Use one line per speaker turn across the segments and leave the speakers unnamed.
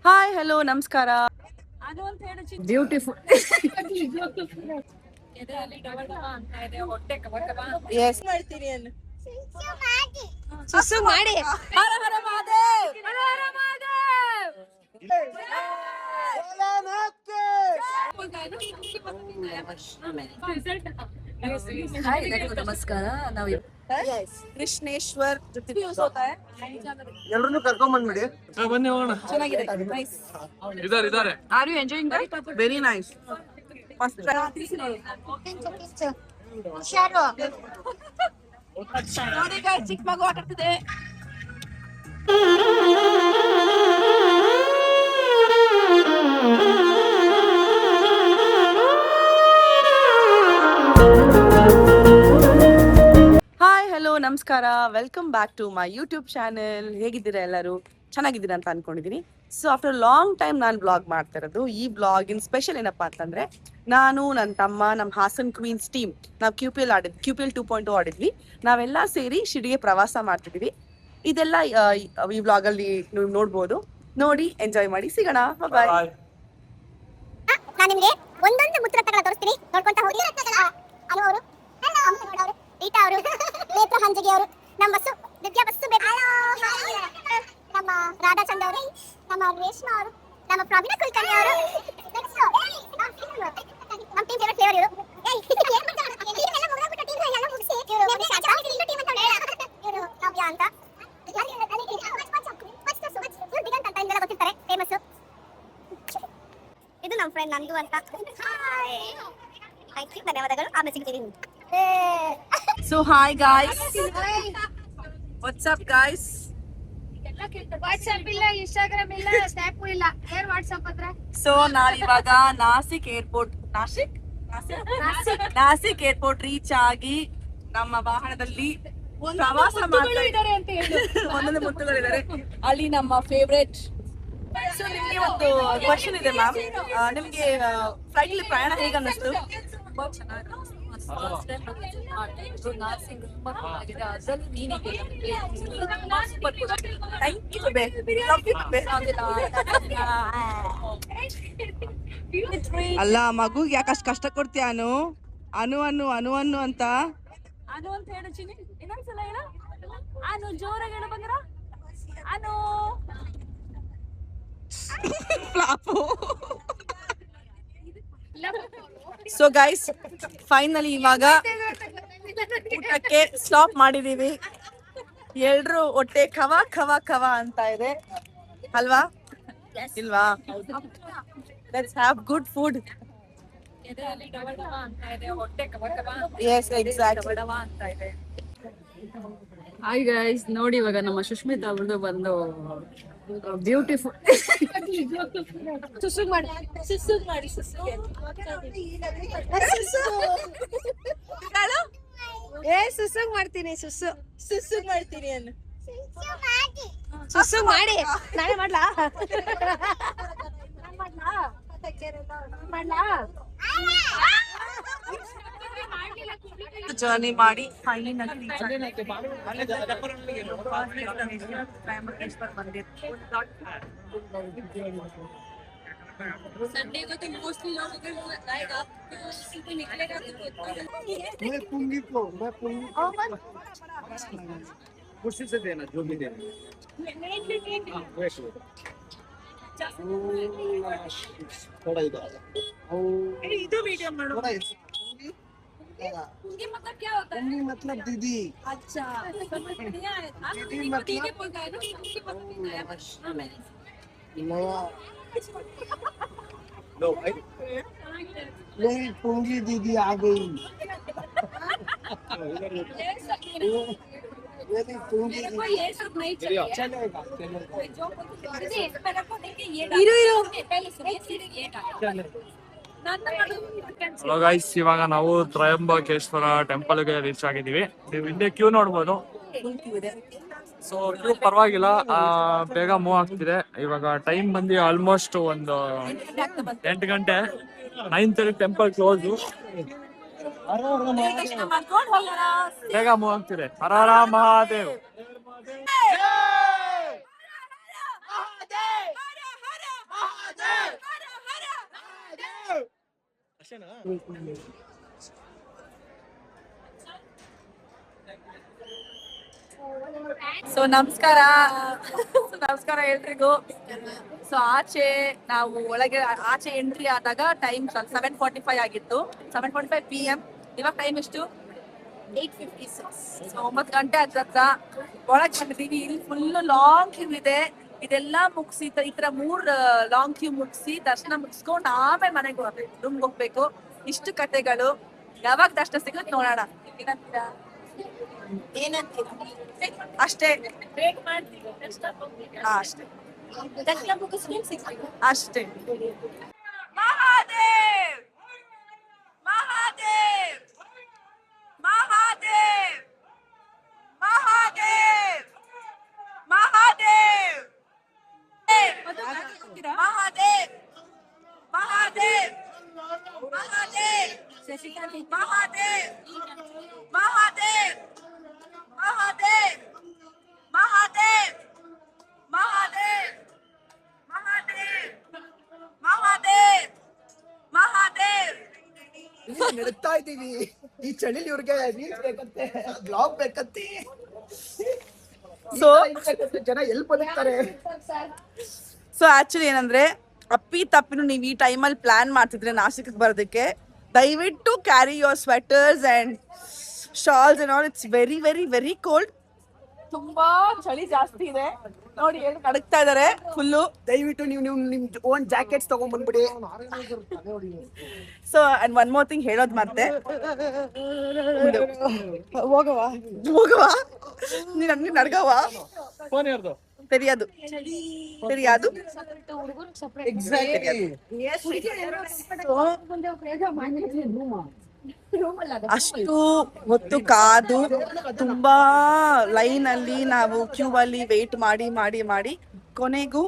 Hi hello ನಮಸ್ಕಾರ. Beautiful S ಮಾಡ್ತೀನಿ ಅನ್ನು ಸುಸು ಮಾಡಿ ಹರ ಹರ ಮಹಾದೇವ್ ಹರ ಹರ ಮಹಾದೇವ್.
हाय नमस्कार ನಾವು
ಕೃಷ್ಣೇಶ್ವರ್ ಜೊತೆ
ಎಲ್ಲರನ್ನು ಕರ್ಕೊಂಡ್ ಬಂದ್ಬಿಡಿ. ಬನ್ನಿ ಹೋಗೋಣ.
ಚೆನ್ನಾಗಿದೆ. ನೈಸ್.
ಇದಾರೆ.
Are you enjoying that? Very nice. First ನೋಡಿ ಗೈಸ್, ಚಿಕ್ಕ ಮಗು ಆಟ ಆಡ್ತಿದೆ. ಹಾಯ್ ಹಲೋ ನಮಸ್ಕಾರ, welcome back to my YouTube channel. ಹೇಗಿದ್ದೀರಾ ಎಲ್ಲರೂ? ಚೆನ್ನಾಗಿದ್ದೀರಾ ಅಂತ ಅನ್ಕೊಂಡಿದ್ದೀನಿ. ಸೊ ಆಫ್ಟರ್ ಲಾಂಗ್ ಟೈಮ್ ನಾನು ಬ್ಲಾಗ್ ಮಾಡ್ತಾ ಇರೋದು. ಈ ಬ್ಲಾಗಿನ ಸ್ಪೆಷಲ್ ಏನಪ್ಪಾ ಅಂತಂದ್ರೆ, ನಾನು ನನ್ನ ತಮ್ಮ ನಮ್ಮ ಹಾಸನ್ ಕ್ವೀನ್ಸ್ ಟೀಮ್ ನಾವು QPL 2.0 ಆಡಿದ್ವಿ. ನಾವೆಲ್ಲ ಸೇರಿ ಶಿರ್ಡಿಗೆ ಪ್ರವಾಸ ಮಾಡ್ತಿದ್ವಿ. ಇದೆಲ್ಲ ಈ ಬ್ಲಾಗಲ್ಲಿ ನೀವು ನೋಡ್ಬೋದು. ನೋಡಿ ಎಂಜಾಯ್ ಮಾಡಿ. ಸಿಗೋಣ. ಬಾಯ್.
ನಾನು ನಿಮಗೆ ಒಂದೊಂದು ಮುತ್ತುರತ್ನಗಳ ತೋರಿಸ್ತೀನಿ, ನೋಡ್ಕೊಂತ ಹೋಗಿ. ಅನು ಅವರು, ರೀಟಾ ಅವರು, ನೇತ್ರ ಹಂಜಗಿ ಅವರು, ನಮ್ಮ ಬಸ್ಸು ದಿವ್ಯಾ ಬಸ್ಸು ಬೇಕು, ನಮ್ಮ ರಾಧಾ ಚಂದ್ ಅವರು, ನಮ್ಮ ರೇಷ್ಮಾ ಅವರು, ನಮ್ಮ ಪ್ರವೀಣ ಕುಲಕರ್ಣಿ ಅವರು, ನಮ್ಮ ಟೀಮ್ ಫೇವರೇಟ್ ಫ್ಲೇವರ್ ಇವರು. ನವ್ಯಾ ಅಂತ ದಿಗಂತ್ ಅಂತ ನಿಮ್ಗೆಲ್ಲ ಗೊತ್ತಿರ್ತಾರೆ, ಫೇಮಸ್. ಇದು ನಮ್ಮ ಫ್ರೆಂಡ್ ನಂದು ಅಂತ. ಥ್ಯಾಂಕ್ ಯು, ಧನ್ಯವಾದಗಳು. ಆಮೇಲೆ ಸಿಗ್ತೀನಿ.
So hi guys, what's up guys?
WhatsApp ಇಲ್ಲ, ಇನ್ಸ್ಟಾಗ್ರಾಮ್ ಇಲ್ಲ, ಸ್ನ್ಯಾಪ್ ಇಲ್ಲ. ಏನ್ ವಾಟ್ಸ್ಆಪ್ ಹತ್ರ?
ಸೊ ನಾವಿವಾಗ ನಾಸಿಕ್ ಏರ್ಪೋರ್ಟ್ ರೀಚ್ ಆಗಿ ನಮ್ಮ ವಾಹನದಲ್ಲಿ ಪ್ರವಾಸ ಮಾಡ್ತಾ ಇದ್ದಾರೆ ಅಂತ ಹೇಳಿ ಒಂದೊಂದು ಮುತ್ತುಗಳಿದ್ದಾರೆ ಅಲ್ಲಿ. ನಮ್ಮ ಫೇವ್ರೆಟ್. ಸೊ ನಿಮ್ಗೆ ಒಂದು ಕ್ವಶನ್ ಇದೆ ಮ್ಯಾಮ್, ನಿಮ್ಗೆ ಫ್ಲೈಟ್ ಅಲ್ಲಿ ಪ್ರಯಾಣ ಹೇಗೆ ಅನ್ನಿಸ್ತು?
ತುಂಬಾ ಚೆನ್ನಾಗಿ ನಾರ್ಸಿಂಗ್ ತುಂಬಾ ಚೆನ್ನಾಗಿದೆ. ಅದರಲ್ಲಿ ಮೀನಿಗೆ
ಥ್ಯಾಂಕ್ ಯು ಬೇ, ಲವ್ ಯು ಬೇ. ಅಲ್ಲ ಮಗುಗೆ ಯಾಕಷ್ಟು ಕಷ್ಟ ಕೊಡ್ತೀಯ ಅನು ಅನು ಅನು ಅನು ಅನು ಅಂತ
ಅನು ಅಂತ ಹೇಳು ಚಿನಿ. ಇನ್ನೊಂದ್ಸಲ ಹೇಳ ಅನು, ಜೋರಾಗಿ ಹೇಳು ಬಂದ್ರ. ಅನು
ಸೊ ಗೈಸ್, ಫೈನಲಿ ಇವಾಗ ಊಟಕ್ಕೆ ಸ್ಟಾಪ್ ಮಾಡಿದೀವಿ. ಎಲ್ರು ಹೊಟ್ಟೆ ಖವ ಖವ ಖವ ಅಂತ ಇದೆ ಅಲ್ವಾ? ಇಲ್ವಾ? Let's have good food. Yes exactly.
Hi guys, ನೋಡಿ ಇವಾಗ ನಮ್ಮ ಸುಷ್ಮಿತಾ ಅವ್ರದ್ದು ಬಂದು ಬ್ಯೂಟಿಫುಲ್
ಸುಸುಗ್ ಮಾಡಿ
ಏ ಸುಸುಗ್ ಮಾಡ್ತೀನಿ ಸುಸುಗ್ ಮಾಡ್ತೀನಿ ಅನ್ನು
ಸುಸು ಮಾಡಿ. ನಾಳೆ ಮಾಡ್ಲಾ?
ಜರ್ನಿ ಮಾಡಿ ಫೈನಲಿ
संडे को तो मोस्टली लोग अगर वो आएगा तो सीधे निकलेगा तो
मैं पुंगी को कुर्सी से देना, जो भी देना. थोड़ा इधर
ಇದು ವಿಡಿಯೋ ಮಾಡು.
पुंगी मतलब क्या होता है?
पुंगी मतलब दीदी.
अच्छा, समझ नहीं आया। आप
दीदी
मतलब ठीक है
मतलब
बोल रहे हो ना, पुंगी मतलब नहीं आया बस। हाँ मैंने
नया. लो भाई, मेरी पुंगी दीदी आ गई. मेरी पुंगी
मेरे को ये सब नहीं चाहिए।
चलेगा.
जो मुझे मेरे को देखिए ये पहले सुनिए सीधे ये
चलेगा.
ಹಲೋ ಗೈಸ್, ಇವಾಗ ನಾವು ತ್ರಯಂಬಕೇಶ್ವರ ಟೆಂಪಲ್ಗೆ ರೀಚ್ ಆಗಿದ್ದೀವಿ. ನೀವು ಹಿಂದೆ ಕ್ಯೂ ನೋಡ್ಬೋದು. ಸೊ ಕ್ಯೂ ಪರವಾಗಿಲ್ಲ, ಬೇಗ ಮೂವ್ ಆಗ್ತಿದೆ. ಇವಾಗ ಟೈಮ್ ಬಂದು ಆಲ್ಮೋಸ್ಟ್ ಒಂದು 8 ಗಂಟೆ. 9:30 ಟೆಂಪಲ್ ಕ್ಲೋಸು. ಬೇಗ ಮೂವ್ ಆಗ್ತಿದೆ. ಹರ ಹರ ಮಹಾದೇವ್.
ಸೊ ನಮಸ್ಕಾರ. ನಮಸ್ಕಾರ ಎಲ್ರಿಗೂ. ಸೊ ಆಚೆ ನಾವು ಒಳಗೆ ಆಚೆ ಎಂಟ್ರಿ ಆದಾಗ ಟೈಮ್ 7:45 ಆಗಿತ್ತು. 7:45 PM. ಇವಾಗ ಟೈಮ್ ಎಷ್ಟು? 8:56. ಸೊ 9 ಗಂಟೆ ಹತ್ರ ಒಳಗೆ ಬಂದಿದ್ದೀವಿ. ಇಲ್ಲಿ ಫುಲ್ ಲಾಂಗ್ ಕ್ಯೂ ಇದೆ. ಇದೆಲ್ಲ ಮುಗಿಸಿ ಈ ತರ 3 ಲಾಂಗ್ ಕ್ಯೂ ಮುಗಿಸಿ ದರ್ಶನ ಮುಗಿಸ್ಕೊಂಡು ಆಮೇಲೆ ಮನೆಗೆ ಹೋಗ್ಬೇಕು, ರೂಮ್ಗೆ ಹೋಗ್ಬೇಕು. ಇಷ್ಟು ಕತೆಗಳು. ಯಾವಾಗ ದರ್ಶನ ಸಿಗುತ್ತೆ ನೋಡೋಣ. ಏನಂತೀರಾ? ಅಷ್ಟೇ ಅಷ್ಟೇ ಅಷ್ಟೇ. ಮಹಾದೇವ್ ಮಹಾದೇವ್ ಮಹಾದೇವ್ ಮಹಾದೇವ್ ಮಹಾದೇವ್ ಮಹಾದೇವ್ ಮಹಾದೇವ್ ಮಹಾದೇವ್ ಮಹಾದೇವ್ ಮಹಾದೇವ್ ಮಹಾದೇವ್ ಮಹಾದೇವ್ ಮಹಾದೇವ್ ಮಹಾದೇವ್ ಮಹಾದೇವ್ ಮಹಾದೇವ್.
ನಡೀತಾ ಇದ್ದೀವಿ. ಈ ಚಳಿಲಿ ಇವ್ರಿಗೆ ರೀಲ್ಸ್ ಬೇಕಂತೆ, ಬ್ಲಾಗ್ ಬೇಕಂತೆ.
ಸೊ
ಜನ ಎಲ್ಲಿ ಬದುಕ್ತಾರೆ?
ಸೊ ಆಕ್ಚುಲಿ ಏನಂದ್ರೆ ಅಪ್ಪಿ ತಪ್ಪಿನು ನೀವು ಈ ಟೈಮಲ್ಲಿ ಪ್ಲಾನ್ ಮಾಡ್ತಿದ್ರೆ ನಾಸಿಕ್ಗೆ ಬರೋದಕ್ಕೆ, ದಯವಿಟ್ಟು carry your sweaters and shawls and all. It's very very very cold. ತುಂಬಾ ಚಳಿ ಜಾಸ್ತಿ ಇದೆ ನೋಡಿ, ಹೇಳಿ ನಡಕ್ತಾ ಇದಾರೆ ಫುಲ್ಲು.
ದಯವಿಟ್ಟು ನೀವು ನಿಮ್ ಓನ್ ಜಾಕೆಟ್ಸ್ ತಗೊಂಡ್ ಬಂದ್ಬಿಡಿ.
So and one more thing ಹೇಳೋದು ಮತ್ತೆ, ಹೋಗವಾ ಹೋಗವಾ ನೀನ್ ಹಂಗೆ ನಡ್ಗವಾ
ಫೋನ್ ಯಾರ್ದು?
ತೆರಿಯೋದು ತೆರಿಯೋದು. ಅಷ್ಟು ಹೊತ್ತು ಕಾದು ತುಂಬಾ ಲೈನ್ ಅಲ್ಲಿ ನಾವು ಕ್ಯೂ ಅಲ್ಲಿ ವೇಟ್ ಮಾಡಿ ಮಾಡಿ ಮಾಡಿ ಕೊನೆಗೂ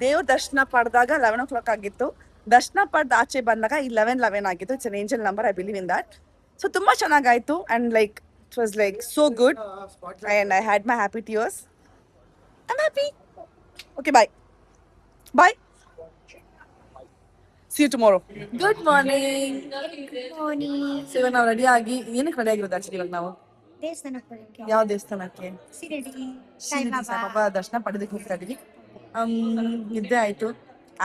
ದೇವ್ರ ದರ್ಶನ ಪಡೆದಾಗ 11 o'clock ಆಗಿತ್ತು. ದರ್ಶನ ಪಡೆದ ಆಚೆ ಬಂದಾಗ 11:11 ಆಗಿತ್ತು. It's an angel number, I believe in that. So ತುಂಬಾ ಚೆನ್ನಾಗಾಯ್ತು and like it was like so good and I had my happy tears. I am happy. Okay bye bye. See you tomorrow. Good morning. So ಇವಾಗ ನಾವು ready ಆಗಿ ಏನಕ್ಕೆ ready ಆಗಿರೋದು actually ಇವಾಗ ನಾವು ಯಾವ ದೇವಸ್ಥಾನಕ್ಕೆ? ಶಿರಡಿ ಸಾಯಿಬಾಬಾ ದರ್ಶನ ಪಡೆದಕ್ಕೆ ಹೋಗ್ತಾ ಇದೀವಿ. ನಿದ್ದೆ ಆಯ್ತು.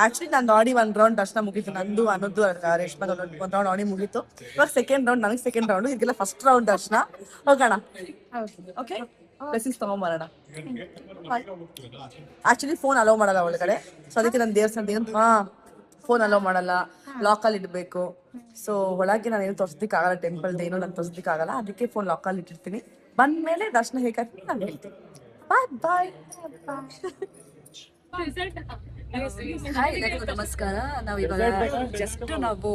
ಆಕ್ಚುಲಿ ನಾನು ಆಡಿ 1 ರೌಂಡ್ ದರ್ಶನ ಮುಗೀತು. ನಂದು ಅನ್ನೋದು ರೇಷ್ಮಾ 1 ರೌಂಡ್ ಆಡಿ ಮುಗೀತು. ಇವಾಗ ಸೆಕೆಂಡ್ ರೌಂಡ್, ನನಗೆ ಸೆಕೆಂಡ್ ರೌಂಡ್, ಇದೆಲ್ಲ ಫಸ್ಟ್ ರೌಂಡ್ ದರ್ಶನ. ಹೋಗೋಣ. ಓಕೆ, ಬ್ಲೆಸ್ಸಿಂಗ್ಸ್ ತಗೊಂಬರೋಣ. ಆಕ್ಚುಲಿ ಫೋನ್ ಅಲೋ ಮಾಡಲ್ಲ ಒಳಗಡೆ. ಸೊ ಅದಕ್ಕೆ ನಾನು ದೇವಸ್ಥಾನ ಫೋನ್ ಅಲೋ ಮಾಡಲ್ಲ, ಲಾಕಲ್ಲಿ ಇಡಬೇಕು. ಸೊ ಒಳಗೆ ನಾನು ಏನು ತೋರಿಸ್ಲಿಕ್ಕಾಗಲ್ಲ, ಟೆಂಪಲ್ದು ಏನೋ ನಾನು ತೋರಿಸ್ಲಿಕ್ಕಾಗಲ್ಲ. ಅದಕ್ಕೆ ಫೋನ್ ಲಾಕಲ್ಲಿ ಇಟ್ಟಿರ್ತೀನಿ. ಬಂದ್ಮೇಲೆ ದರ್ಶನ ಹೇಗಾಗ್ತೀನಿ ನಾನು ಹೇಳ್ತೀನಿ. ಬಾಯ್ ಬಾಯ್.
ಹಾಯ್ ಎಲ್ಲರಿಗೂ ನಮಸ್ಕಾರ. ನಾವು ಇವಾಗ ಜಸ್ಟ್ ನಾವು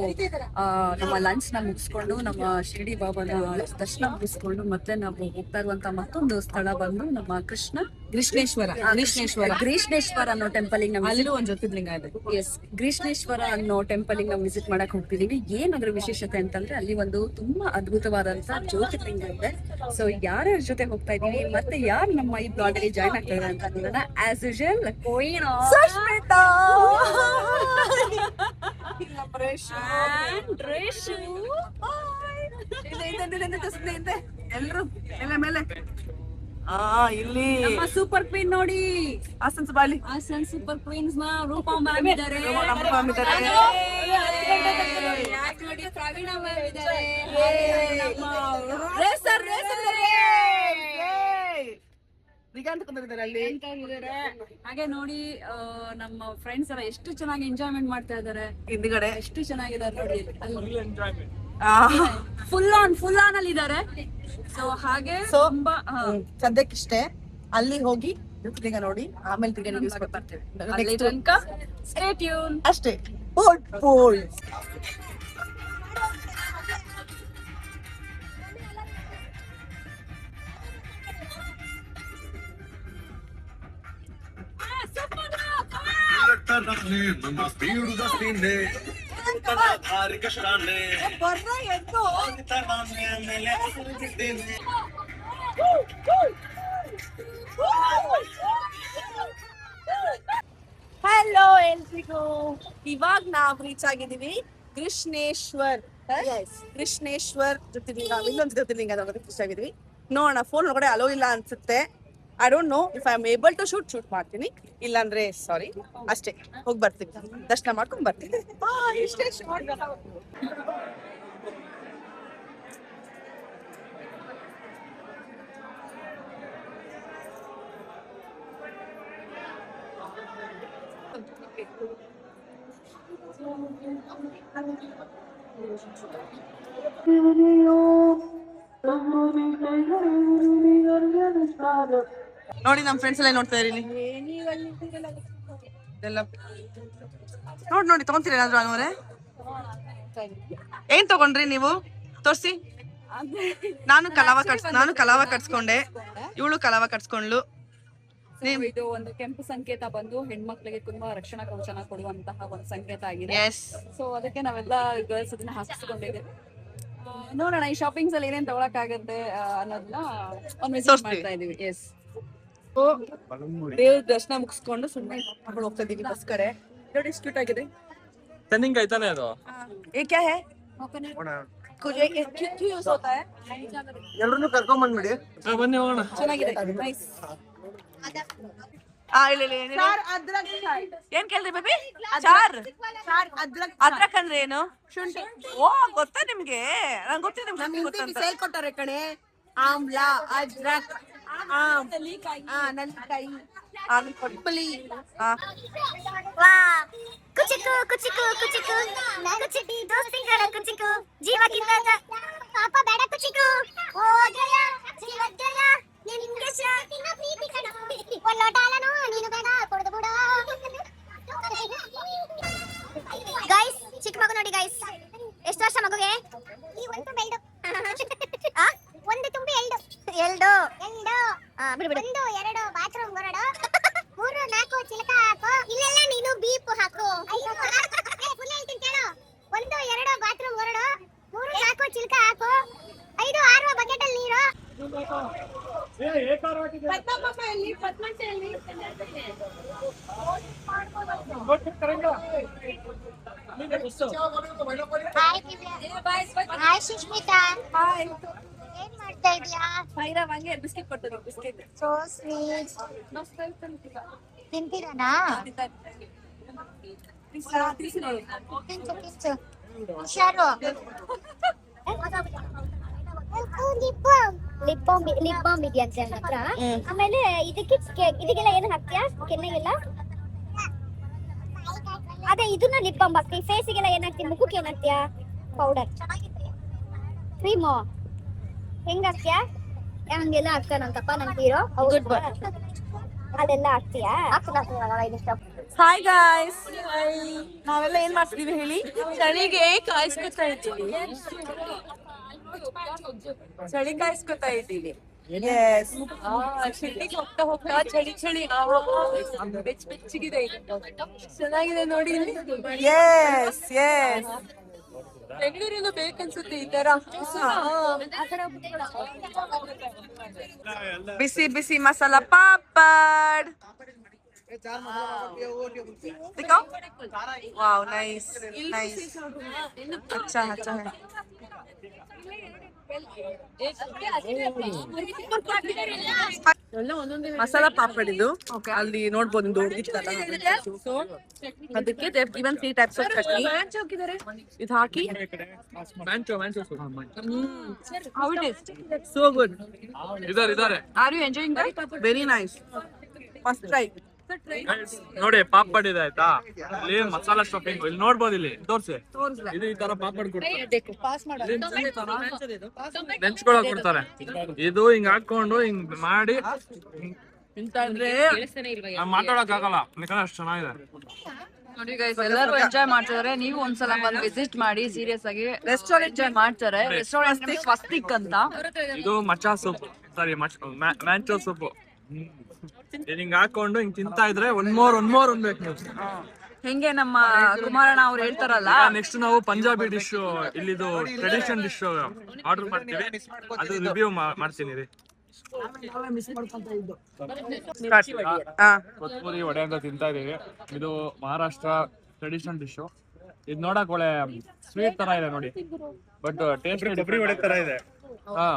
ನಮ್ಮ ಲಂಚ್ ನ ಮುಗಿಸ್ಕೊಂಡು ನಮ್ಮ ಶಿರಡಿ ಬಾಬಾನ ದರ್ಶನ ಮುಗಿಸ್ಕೊಂಡು ಮತ್ತೆ ನಾವು ಹೋಗ್ತಾ ಇರುವಂತ ಮತ್ತೊಂದು ಸ್ಥಳ ಬಂದು ನಮ್ಮ ಗ್ರೀಷ್ಣೇಶ್ವರ ಅನ್ನೋ ಟೆಂಪಲ್ ಗೆ
ಅಲ್ಲೂ ಒಂದು ಜ್ಯೋತಿರ್ಲಿಂಗ ಇದೆ.
ಎಸ್, ಗ್ರೀಷ್ಣೇಶ್ವರ ಅನ್ನೋ ಟೆಂಪಲ್ ಗೆ ನಾವು ವಿಸಿಟ್ ಮಾಡಕ್ ಹೋಗ್ತಿದೀವಿ. ಏನಾದ್ರೂ ವಿಶೇಷತೆ ಅಂತಂದ್ರೆ ಅಲ್ಲಿ ಒಂದು ತುಂಬಾ ಅದ್ಭುತವಾದಂತ ಜ್ಯೋತಿರ್ಲಿಂಗ ಇದೆ. ಸೊ ಯಾರ್ಯಾರ ಜೊತೆ ಹೋಗ್ತಾ ಇದೀವಿ ಮತ್ತೆ ಯಾರು ನಮ್ಮ ಈ ಬ್ಲಾಗ್ ಅಲ್ಲಿ ಜಾಯ್ನ್ ಆಗ್ತಾ ಇದ್ದಾರೆ ಅಂತ ನೋಡೋಣ. ಆಸ್ ಯೂಶುವಲ್ ಕ್ವೀನ್
ಸುಷ್ಮಿತಾ ಎಲ್ರು ಮೇಲೆ ಇಲ್ಲಿ
ಸೂಪರ್ ಕ್ವೀನ್ ನೋಡಿ.
ಆಸನ್ಸ್ ಬಾಲಿ
ಆಸನ್ ಸೂಪರ್ ಕ್ವೀನ್ಸ್ ನ ರೂಪ ಮ್ಯಾಮ್ ಇದ್ದಾರೆ, ನೋಡಿ ಪ್ರವೀಣ ಮ್ಯಾಮ್ ಇದ್ದಾರೆ, ಹಾಗೆ ನೋಡಿ ನಮ್ಮ ಫ್ರೆಂಡ್ಸ್ ಎಲ್ಲ ಎಷ್ಟು ಚೆನ್ನಾಗಿ ಎಂಜಾಯ್ಮೆಂಟ್ ಮಾಡ್ತಾ ಇದಾರೆ.
ಹಿಂದ್ಗಡೆ
ಎಷ್ಟು ಚೆನ್ನಾಗಿದ್ದಾರೆ ನೋಡಿ, ಫುಲ್ ಆನ್ ಅಲ್ಲಿ ಇದ್ದಾರೆ. ಸೊ ಹಾಗೆ ತುಂಬಾ
ಸದ್ಯಕ್ಕಿಷ್ಟೇ. ಅಲ್ಲಿ ಹೋಗಿ ಜ್ಯೋತಿರ್ಲಿಂಗ ನೋಡಿ ಆಮೇಲೆ ತಿರ್ಗಿ
ಬರ್ತೇವೆ. ಸ್ಟೇ ಟ್ಯೂನ್
ಅಷ್ಟೇ. ಬೋಲ್ ಹಲೋ ಎಲ್ರಿಗೂ. ಇವಾಗ ನಾವ್ ರೀಚ್ ಆಗಿದೀವಿ ಕೃಷ್ಣೇಶ್ವರ್ ಕೃಷ್ಣೇಶ್ವರ್ ಜ್ಯೋತಿರ್ಲಿಂಗ ಇನ್ನೊಂದು ಜ್ಯೋತಿರ್ಲಿಂಗ ನೋಡೋದಕ್ಕೆ ಇಷ್ಟ ಆಗಿದ್ವಿ. ನೋಡೋಣ, ಫೋನ್ ಒಳಗಡೆ ಅಲೋ ಇಲ್ಲ ಅನ್ಸುತ್ತೆ. I don't know if I am able to shoot ಮಾಡ್ತೀನಿ, ಇಲ್ಲಾಂದ್ರೆ ಸಾರಿ ಅಷ್ಟೇ. ಹೋಗಿ ಬರ್ತೀನಿ, ದರ್ಶನ ಮಾಡ್ಕೊಂಡು ಬರ್ತೀನಿ. ಇಷ್ಟೇ ಶಾರ್ಟ್. ನೋಡಿ ನಮ್ಮ ಫ್ರೆಂಡ್ಸ್ ಎಲ್ಲ ನೋಡ್ತಾ ಇರಿ ನೋಡಿ ತಗೊಂತೀರಿ ಏನಾದ್ರು ಅನ್ನೋರೆ? ಏನ್ ತಗೊಂಡ್ರಿ ನೀವು? ತೋರ್ಸಿ. ನಾನು ಕಲಾವ ಕಟ್ಸ್ಕೊಂಡೆ, ಇವಳು ಕಲಾವ ಕಟ್ಸ್ಕೊಂಡ್ಲು.
ಇದು ಒಂದು ಕೆಂಪು ಸಂಕೇತ ಬಂದು ಹೆಣ್ಮಕ್ಳಿಗೆ ತುಂಬಾ ರಕ್ಷಣಾ ಕವಚನ ಕೊಡುವಂತಹ ಒಂದು ಸಂಕೇತ ಆಗಿದೆ. ಸೊ ಅದಕ್ಕೆ ನಾವೆಲ್ಲ ಗರ್ಲ್ಸ್ ಅದನ್ನ ಹಾಕಿಸ್ಕೊಂಡಿದ್ದೇವೆ. ನೋಡೋಣ ಈ ಶಾಪಿಂಗ್ಸ್ ಅಲ್ಲಿ ಏನೇನ್ ತಗೊಳಕ್ ಆಗುತ್ತೆ ಅನ್ನೋದನ್ನ ಒಂದು ವಿಸಿಟ್ ಮಾಡ್ತಾ ಇದೀವಿ. ಎಸ್,
ದೇವ್ರ ದರ್ಶನ ಮುಗಿಸ್ಕೊಂಡು ಸುಮ್ಮನೆ ಮಗಳು ಹೋಗ್ತಾ ಇದೀವಿ ಬಸ್ ಕಡೆ. ನೋಡಿ ಎಷ್ಟು ಕ್ಯೂಟ್ ಆಗಿದೆ.
ತೆಂಗಿನಕಾಯಿ ತಾನೇ ಅದು?
ये क्या है? कुछ क्यों यूज होता है?
ಎಲ್ರನ್ನೂ ಕರ್ಕೊಂಡ್ ಬಂದ್ಬಿಡಿ.
ಬನ್ನಿ ಹೋಗೋಣ.
ಚೆನ್ನಾಗಿದೆ, ನೈಸ್. ಏನ್ ಕೇಳ್ರಿ ಬೇಬಿ? ಚಾರ್ ಅದ್ರಕ್ ಅಂದ್ರೆ ಏನು? ಶುಂಠಿ. ಓ, ಗೊತ್ತಾ ನಿಮ್ಗೆ? ನಂಗೆ ಗೊತ್ತಿದೆ, ನಿಮ್ಗೆ ಗೊತ್ತಂತ
ಹೇಳ್ಕೊಟ್ಟಾರೆ ಕಣೆ. ಆಮ್ಲ, ಅದ್ರಕ್, ನಲ್ಲಿಕಾಯಿ,
ಕುಚಿಕು ಕುಚಿಕು ಕುಚಿಕು ಕುಚಿಟಿ ದೋಸ್ತಿಗಳ ಕುಚಿಕು ಜೀವ ಕಿತ್ತಾಗ ಪಾಪ ಬೇಡ ಕುಚಿಕು ಓ ಜಯ ಜೀವ ಜಯ ನಿನ್ಗೆ ಶಾಕಿನ ಪ್ರೀತಿ ಕಣ ಒಂದು ಲೋಟ ಹಾಲನು ನೀನು ಬೇಡ ಕೊಡದು ಬಿಡ. ಗೈಸ್, ಚಿಕ್ಕ ಮಗು ನೋಡಿ ಗೈಸ್. ಎಷ್ಟು ವರ್ಷ ಮಗುಗೆ? ಈ ಒಂದು ಬೆಲ್ಡು ಒಂದು ತುಂಬಿ ಎಲ್ಡು ಬಿಡು ಒಂದು ಎರಡು ಬಾತ್ರೂಮ್ ಹೊರಡು 3-4 ಚಿಲಕ ಹಾಕು. ಇಲ್ಲೆಲ್ಲ ನೀನು ಬೀಪ್ ಹಾಕು. ಫುಲ್ ಹೇಳ್ತೀನಿ ಕೇಳು. 1-2 ಬಾತ್ರೂಮ್ ಹೊರಡು, 3-4 ಚಿಲಕ ಹಾಕು, 5-6 ಬಕೆಟ್ ಅಲ್ಲಿ ನೀರು. ಹಾಯ್ ಸುಷ್ಮಿತಾ. ಏನ್ ಮಾಡ್ತಾ ಇದೀಯಾ?
ಬಿಸ್ಕೆಟ್ ಕೊಡ್ತಾರೆ. Biscuit
so sweet. ತಿಂತೀರನಾ? ತಿಂಚು ತಿಂಚು. ಹುಷಾರು. ಲಿಪ್ ಬಾಮ್ ಇದೆಯಂತೆ ನನ್ನ ಹತ್ರ. ಆಮೇಲೆ ಇದಕ್ಕೆಲ್ಲ ಏನು ಹಾಕ್ತೀಯಾ? ಕೆನ್ನೆಗೆಲ್ಲ ಅದೇ ಇದನ್ನ ಲಿಪ್ ಬಾಮ್ ಹಾಕ್ತಿ. ಫೇಸಿಗೆಲ್ಲ ಏನ್ ಹಾಕ್ತಿ? ಮುಖಕ್ಕೆ ಏನ್ ಹಾಕ್ತೀಯಾ? ಪೌಡರ್, ಕ್ರೀಮು ಹೆಂಗ್ ಹಾಕ್ತೀಯಾ? ಹಂಗೆಲ್ಲ ಹಾಕ್ತಾನಂತಪ್ಪ ನಮ್ ಹೀರೋ. ಅದೆಲ್ಲ ಹಾಕ್ತೀಯಾ?
ಹಾಯ್ ಗಾಯ್ಸ್, ನಾವೆಲ್ಲ ಏನ್ ಮಾಡ್ತಿದೀವಿ ಹೇಳಿ?
ಚಳಿಗೆ ಕಾಯಿಸ್ಕೊತಾ ಇದ್ದೀವಿ. ಚಳಿ ಕಾಯಿಸ್ಕೊತಾ ಇದ್ದೀವಿ. ಶಿಟ್ಟಿಗೆ ಹೋಗ್ತಾ ಹೋಗ್ತಾ ಚಳಿ ಚಳಿ ಬೆಚ್ಚ ಬೆಚ್ಚಗಿದೆ. ಚೆನ್ನಾಗಿದೆ ನೋಡಿ.
ಎಸ್ ಎಸ್,
ಬೆಂಗಳೂರಲ್ಲೂ ಬೇಕನ್ಸುತ್ತೆ ಈ ತರ.
ಬಿಸಿ ಬಿಸಿ ಮಸಾಲಾ ಪಾಪಡ್. दिखाओ. Wow, nice nice. अच्छा अच्छा है. ಮಸಾಲಾ ಪಾಪಡ್ ಇದು. ಅಲ್ಲಿ ನೋಡ್ಬೋದು ನಿಮ್ದು ಸೊ ಅದಕ್ಕೆ ಇವನ್ 3 ಟೈಪ್ಸ್ ಆಫ್ ಚಟ್ನಿ ಇದು ಹಾಕಿ. So good.
ಇದಾರೆ.
Are you enjoying that? Very nice, must try.
ನೋಡಿ ಪಾಪಡ್ ಇದೆ ಆಯ್ತಾ, ಇಲ್ಲಿ ಮಸಾಲಾ ಸ್ಟಫಿಂಗ್ ಇಲ್ಲಿ ನೋಡ್ಬೋದು, ಇಲ್ಲಿ ತೋರ್ಸಿ. ಇದು ಈ ತರ ಪಾಪಡ್ ಕೊಡ್ತಾರೆ, ನೆಂಚ್ಕೊಳಕ್ ಕೊಡ್ತಾರೆ. ಇದು ಹಿಂಗ್ ಹಾಕೊಂಡು ಹಿಂಗ್ ಮಾಡಿ ತಿಂತಾಯಿದ್ರೆ ಮಾತಾಡಕ್ ಆಗಲ್ಲ, ಯಾಕಂದ್ರೆ ಅಷ್ಟು ಚೆನ್ನಾಗಿದೆ.
ನೋಡಿ ಗೈಸ್, ಎಲ್ಲರೂ ಎಂಜಾಯ್ ಮಾಡ್ತಿದಾರೆ. ನೀವು ಒಂದ್ಸಲ ಬಂದು ವಿಸಿಟ್ ಮಾಡಿ. ಸೀರಿಯಸ್ ಆಗಿ ರೆಸ್ಟೋರೆಂಟ್ ಎಂಜಾಯ್ ಮಾಡ್ತಾರೆ. ರೆಸ್ಟೋರೆಂಟ್ ಸ್ವಸ್ತಿಕ್ ಅಂತ.
ಇದು ಮಚಾ ಸೂಪ್, ಸಾರಿ ಮ್ಯಾಂಚೋ ಸೂಪ್. ಹಿಂಗ್ ಹಾಕೊಂಡು ಹಿಂಗ್ ತಿಂತಾ ಇದ್ರೆ ಒನ್ ಮೋರ್ ಬೇಕು ನೀವು.
ಹೆಂಗೆ ನಮ್ಮ ಕುಮಾರಣ್ಣ ಅವ್ರು ಹೇಳ್ತಾರಲ್ಲ,
ನೆಕ್ಸ್ಟ್ ನಾವು ಪಂಜಾಬಿ ಡಿಶ್, ಇಲ್ಲಿದು ಟ್ರೆಡಿಷನ್ ಡಿಶ್ ಆರ್ಡರ್ ಮಾಡ್ತೀವಿ, ಅದು ರಿವ್ಯೂ ಮಾಡ್ತೀನಿ ರೀ. ಕೊತ್ತಂಬರಿ ವಡೆ ಅಂತ ತಿಂತಾ ಇದೀವಿ. ಇದು ಮಹಾರಾಷ್ಟ್ರ ಟ್ರೆಡಿಷನಲ್ ಡಿಶ್. ಇದು ನೋಡಕ್ ಒಳ್ಳೆ ಸ್ವೀಟ್ ತರ ಇದೆ ನೋಡಿ, ಬಟ್ ಟೇಸ್ಟ್ ಕೊಬ್ಬರಿ ಒಡೆ ತರ ಇದೆ. ಹಾ,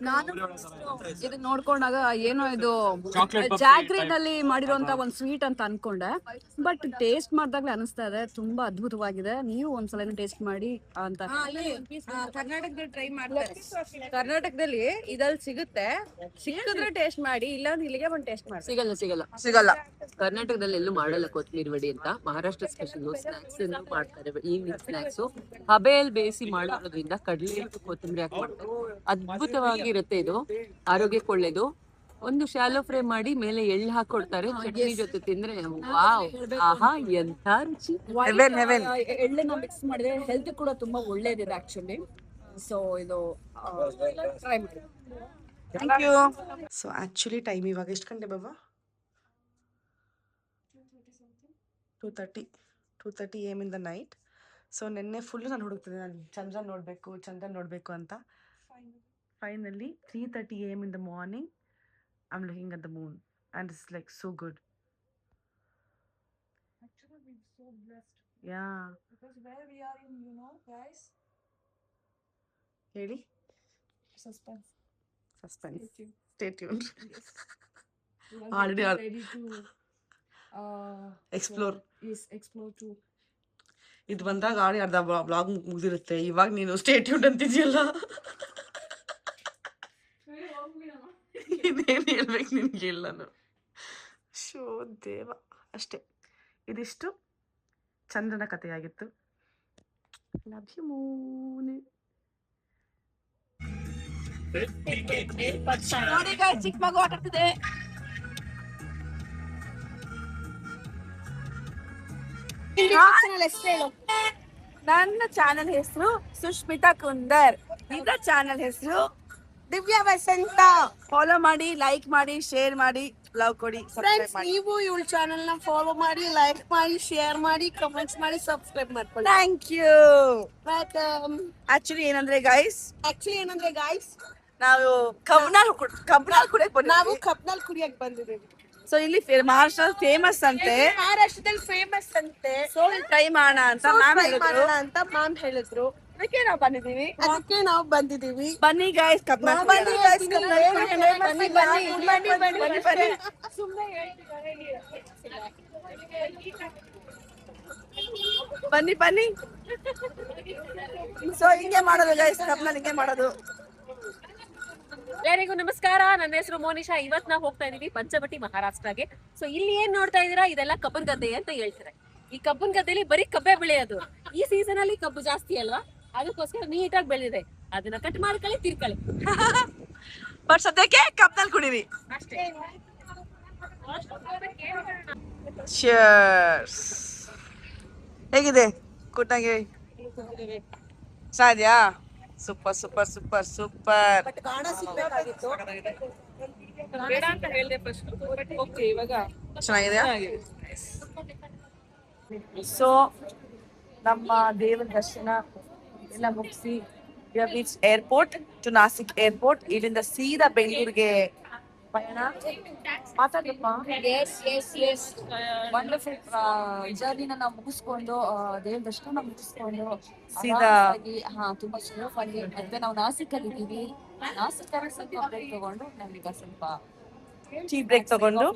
ನಾನು ಇದು ನೋಡ್ಕೊಂಡಾಗ ಏನೋ ಇದು
Chocolate
ಜಾಗ್ರಿ ನಲ್ಲಿ ಮಾಡಿರುವಂತ ಒಂದ್ ಸ್ವೀಟ್ ಅಂತ ಅನ್ಕೊಂಡೆ, ಬಟ್ ಟೇಸ್ಟ್ ಮಾಡಿದಾಗ್ಲೇ ಅನಿಸ್ತಾ ಇದೆ ತುಂಬಾ ಅದ್ಭುತವಾಗಿದೆ. ನೀವು ಒಂದ್ಸಲ ಟೇಸ್ಟ್ ಮಾಡಿ ಅಂತ.
ಕರ್ನಾಟಕದಲ್ಲಿ ಟ್ರೈ ಮಾಡ್ತಾರೆ.
ಕರ್ನಾಟಕದಲ್ಲಿ ಇದಲ್ಲಿ ಸಿಗುತ್ತೆ, ಸಿಕ್ಕಿದ್ರೆ ಟೇಸ್ಟ್ ಮಾಡಿ, ಇಲ್ಲಾಂದ್ರೆ ಇಲ್ಲಿಗೆ ಬಂದು ಟೇಸ್ಟ್ ಮಾಡಿ.
ಸಿಗಲ್ಲ.
ಕರ್ನಾಟಕದಲ್ಲಿ ಎಲ್ಲೂ ಮಾಡಲ್ಲ ಕೊತ್ತಂಬರಿ ವಡಿ ಅಂತ. ಮಹಾರಾಷ್ಟ್ರ ಸ್ಪೆಷಲ್ ಸ್ನಾಕ್ಸ್ ಮಾಡ್ತಾರೆ, ಈವ್ನಿಂಗ್ ಸ್ನಾಕ್ಸ್ ಹಬೆಯಲ್ಲಿ ಬೇಯಿಸಿ ಮಾಡೋದ್ರಿಂದ ಕಡಲೆ ಹಿಟ್ಟು ಕೊತ್ತಂಬರಿ ಹಾಕಿ ಮಾಡ್ತಾರೆ. ಅದ್ಭುತವಾಗಿರುತ್ತೆ ಇದು, ಆರೋಗ್ಯಕ್ಕೆ ಒಳ್ಳೇದು. ಒಂದು ಶಾಲೋ ಫ್ರೈ ಮಾಡಿ ಮೇಲೆ ಎಳ್ಳು ಹಾಕೊಡ್ತಾರೆ, ಚಟ್ನಿ ಜೊತೆ ತಿಂದ್ರೆ ವಾವ್, ಆಹಾ ಎಂತ ರುಚಿ.
ಎಳ್ಳನ್ನ ಮಿಕ್ಸ್ ಮಾಡಿದ್ರೆ ಹೆಲ್ತ್ ಕೂಡ ತುಂಬಾ ಒಳ್ಳೇದಿದೆ ಆಕ್ಚುಲಿ. ಸೊ ಇದು ಟ್ರೈ ಮಾಡಿ.
Thank you. So actually time ಇವಾಗ ಎಷ್ಟು ಗಂಟೆ ಬಾಬಾ? 2:30 AM in the night. So ನಿನ್ನೆ ಫುಲ್ಲು ನಾನು ಹುಡುಕ್ತಿದ್ದೆ, ನಾನು ಚಂದ್ರನ್ ನೋಡಬೇಕು ಅಂತ. Finally 3:30 AM in the morning I'm looking at the moon and it's like so good.
Actually, we're so blessed
Yeah.
because where we are in, guys,
ಹೇಳಿ.
suspense.
Suspense.
Stay tuned.
Stay tuned.
We are
Already
getting
are-
ready to
Explore.
explore too.
ಇದು ಬಂದಾಗ ಆಡಿ ಅರ್ಧ blog ಮುಗಿದಿರುತ್ತೆ. ಇವಾಗ ನೀನು stay tuned ಅಂತಿದ್ಯಲ್ಲ, ಇನ್ನೇನು ಹೇಳ್ಬೇಕು ನಿನ್ಗೆ ಇಲ್ಲ ನಾನು. ಶೋ ದೇವ, ಅಷ್ಟೇ. ಇದಿಷ್ಟು ಚಂದ್ರನ ಕಥೆಯಾಗಿತ್ತು. Love you moon.
ನೋಡಿ guys, ಚಿಕ್ಕ ಮಗು ಆಟ ಆಡ್ತಿದೆ. ನನ್ನ ಚಾನೆಲ್ ಹೆಸರು ಸುಷ್ಮಿತಾ ಕುಂದರ್, ಇದ್ರ ಚಾನೆಲ್ ಹೆಸರು
ದಿವ್ಯಾ ವಸಂತ.
ಫಾಲೋ ಮಾಡಿ, ಲೈಕ್ ಮಾಡಿ, ಶೇರ್ ಮಾಡಿ, ಲವ್ ಕೊಡಿ, ಸಬ್ಸ್ಕ್ರೈಬ್ ಮಾಡಿ.
ನೀವು ಇವಳ ಚಾನೆಲ್ ನ ಫಾಲೋ ಮಾಡಿ, ಲೈಕ್ ಮಾಡಿ, ಶೇರ್ ಮಾಡಿ, ಕಮೆಂಟ್ಸ್ ಮಾಡಿ, ಸಬ್ಸ್ಕ್ರೈಬ್ ಮಾಡ್ಕೊಳ್ಳಿ.
Thank you. ಆಕ್ಚುಲಿ ಏನಂದ್ರೆ ಗೈಸ್, ನಾವು ಕಬ್ನಾಲ್ ಕುಡಿಯಕ್
ನಾವು
ಬಂದಿದ್ದೀವಿ.
ಕಬ್ನಲ್ಲಿ ಕುಡಿಯಕ್ ಬಂದಿದ್ದೀವಿ.
ಸೊ ಇಲ್ಲಿ ಮಹಾರಾಷ್ಟ್ರ ಫೇಮಸ್ ಅಂತೆ,
ಮಹಾರಾಷ್ಟ್ರದಲ್ಲಿ ಫೇಮಸ್ ಅಂತೆ.
ಸೊ ಟ್ರೈ ಮಾಡೋಣ ಅಂತ ಮ್ಯಾಮ್
Try
ಹೇಳಿದ್ರು.
ಮಾಡೋಣ ಅಂತ ಮ್ಯಾಮ್ ಹೇಳಿದ್ರು.
ಅದಕ್ಕೆ ನಾವು ಬಂದಿದ್ದೀವಿ.
ಅದಕ್ಕೆ ನಾವು ಬಂದಿದ್ದೀವಿ.
ಬನ್ನಿ ಗೈಸ್, ಕಬ್ನಾಲ್
ಬನ್ನಿ guys, ಕಬ್ನಾಲ್
ಬನ್ನಿ ಬನ್ನಿ ಬನ್ನಿ. ಸೊ ಹಿಂಗೆ ಮಾಡೋದು ಗೈಸ್, ಕಬ್ನಾಲ್ ಹಿಂಗೆ ಮಾಡೋದು.
ಎಲ್ಲರಿಗೂ ನಮಸ್ಕಾರ, ನನ್ನ ಹೆಸರು ಮೋನಿಶಾ. ಇವತ್ ನಾವು ಹೋಗ್ತಾ ಇದೀವಿ ಪಂಚವಟಿ ಮಹಾರಾಷ್ಟ್ರಗೆ. ಸೊ ಇಲ್ಲಿ ಏನ್ ನೋಡ್ತಾ ಇದೀರಾ, ಇದೆಲ್ಲ ಕಬ್ಬನ್ ಗದ್ದೆ ಅಂತ ಹೇಳ್ತಾರೆ. ಈ ಕಬ್ಬನ್ ಗದ್ದೆಲಿ ಬರೀ ಕಬ್ಬೆ ಬೆಳೆಯೋದು. ಈ ಸೀಸನ್ ಅಲ್ಲಿ ಕಬ್ಬು ಜಾಸ್ತಿ ಅಲ್ವಾ, ಅದಕ್ಕೋಸ್ಕರ ನೀಟಾಗಿ ಬೆಳೆದಿದೆ. ಅದನ್ನ ಕಟ್ ಮಾಡ್ಕೊಳ್ಳಿ, ತಿರ್ಕೊಳ್ಳಿ
ಬಟ್ ಸದ್ಯಕ್ಕೆ ಕಬ್ನಲ್ಲಿ ಕುಡೀರಿ
ಅಷ್ಟೇ.
Cheers. ಹೇಗಿದೆ ಕೂಟ್ನಾಗೆ? ಚೆನ್ನಾಗಿದ್ಯಾ? Super super super super.
ಗಾಢ ಸಿಗ್ಬೇಕಾಗಿತ್ತು.
ಬೇಡ ಅಂತ ಹೇಳಿದೆ ಫಸ್ಟ್, ಹೋಗ್ತೀವಿ ಇವಾಗ.
ಚೆನ್ನಾಗಿದೆಯಾ?
ಸೊ ನಮ್ಮ ದೇವರ ದರ್ಶನ ಎಲ್ಲ ಮುಗಿಸಿ reach airport to Nashik airport. ಇಲ್ಲಿಂದ ಸೀದಾ ಬೆಂಗಳೂರಿಗೆ ಪಯಣ. ಮಾತಾಡಪ್ಪ. ವಂಡರ್ಫುಲ್ ಜರ್ನಿನ ನಾವು ಮುಗಿಸ್ಕೊಂಡು, ದೇವ್ರ ದರ್ಶನ ಮುಗಿಸ್ಕೊಂಡು
ಸೀದಾ
ತುಂಬಾ ಸೇಫ್ ಆಗಿ, ಮತ್ತೆ ನಾವು ನಾಸಿಕ್ ಅಲ್ಲಿ ಇದ್ದೀವಿ. ನಾಸಿಕ್ ಅಲ್ಲಿ ಸ್ವಲ್ಪ ಬ್ರೇಕ್ ತಗೊಂಡು ನಮ್ಗೆ ಸ್ವಲ್ಪ
ಟೀ ಬ್ರೇಕ್ ತಗೊಂಡು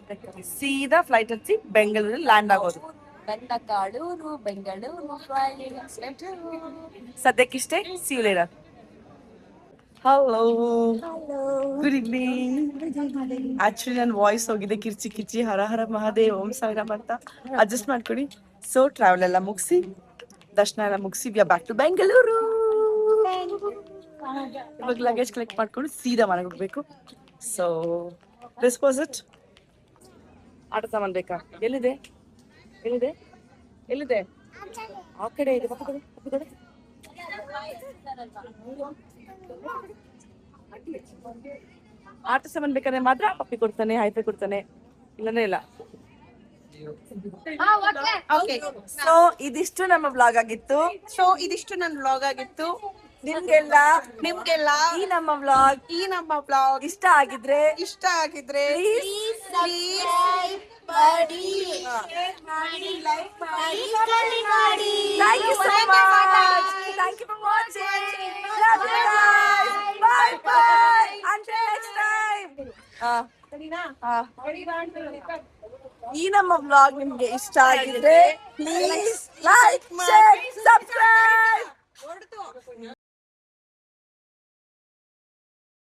ಸೀದಾ ಫ್ಲೈಟ್ ಹಚ್ಚಿ ಬೆಂಗಳೂರಲ್ಲಿ ಲ್ಯಾಂಡ್ ಆಗೋದು.
ಬೆಂಗಳೂರು
ಸದ್ಯಕ್ಕಿಷ್ಟೇ. See you later. Hello, good evening. Actually ನನ್ನ ವಾಯ್ಸ್ ಹೋಗಿದೆ ಕಿರ್ಚಿ ಕಿರ್ಚಿ, ಹರ ಹರ ಮಹಾದೇವ್, ಓಂ ಸಾಯಿರಾಮ್ ಅಂತ ಅಡ್ಜಸ್ಟ್ ಮಾಡ್ಕೊಡಿ. ಸೊ ಟ್ರಾವೆಲ್ ಎಲ್ಲ ಮುಗಿಸಿ, ದರ್ಶನ ಎಲ್ಲ ಮುಗಿಸಿ, we are back to Bengaluru. ಇವಾಗ ಲಗೇಜ್ ಕಲೆಕ್ಟ್ ಮಾಡ್ಕೊಂಡು ಸೀದಾ ಮನೆಗೆ ಹೋಗ್ಬೇಕು. So this was it. ಆಟ ಸಾಮಾನು ಬೇಕಾ? ಎಲ್ಲಿದೆ ಎಲ್ಲಿದೆ ಎಲ್ಲಿದೆ? ಆ ಕಡೆ ಇದೆ, ಪಕ್ಕ ಕಡೆ, ಪಕ್ಕ ಕಡೆ. ಆಟ ಸಾಮಾನು ಬೇಕಾದ್ರೆ ಮಾತ್ರ ಪಪ್ಪಿ ಕೊಡ್ತಾನೆ, ಹೈಫೈ ಕೊಡ್ತಾನೆ, ಇಲ್ಲನೇ ಇಲ್ಲ. ಸೊ ಇದಿಷ್ಟು ನಮ್ಮ ಬ್ಲಾಗ್ ಆಗಿತ್ತು.
ಸೊ ಇದಿಷ್ಟು ನನ್ನ ವ್ಲಾಗ್ ಆಗಿತ್ತು.
ನಿಮ್ಗೆಲ್ಲ ಈ ನಮ್ಮ ಬ್ಲಾಗ್
ಇಷ್ಟ ಆಗಿದ್ರೆ
ಪ್ಲೀಸ್
ಮಾಡಿ ಶೇರ್ ಮಾಡಿ ಲೈಕ್ ಮಾಡಿ ಕಮೆಂಟ್ ಮಾಡಿ
Thank you so much. Thank you for watching. Love you guys. Bye bye. Until next time. ಈ ನಮ್ಮ ವ್ಲಾಗ್ ನಿಮ್ಗೆ ಇಷ್ಟ ಆಗಿದ್ರೆ ಪ್ಲೀಸ್ ಲೈಕ್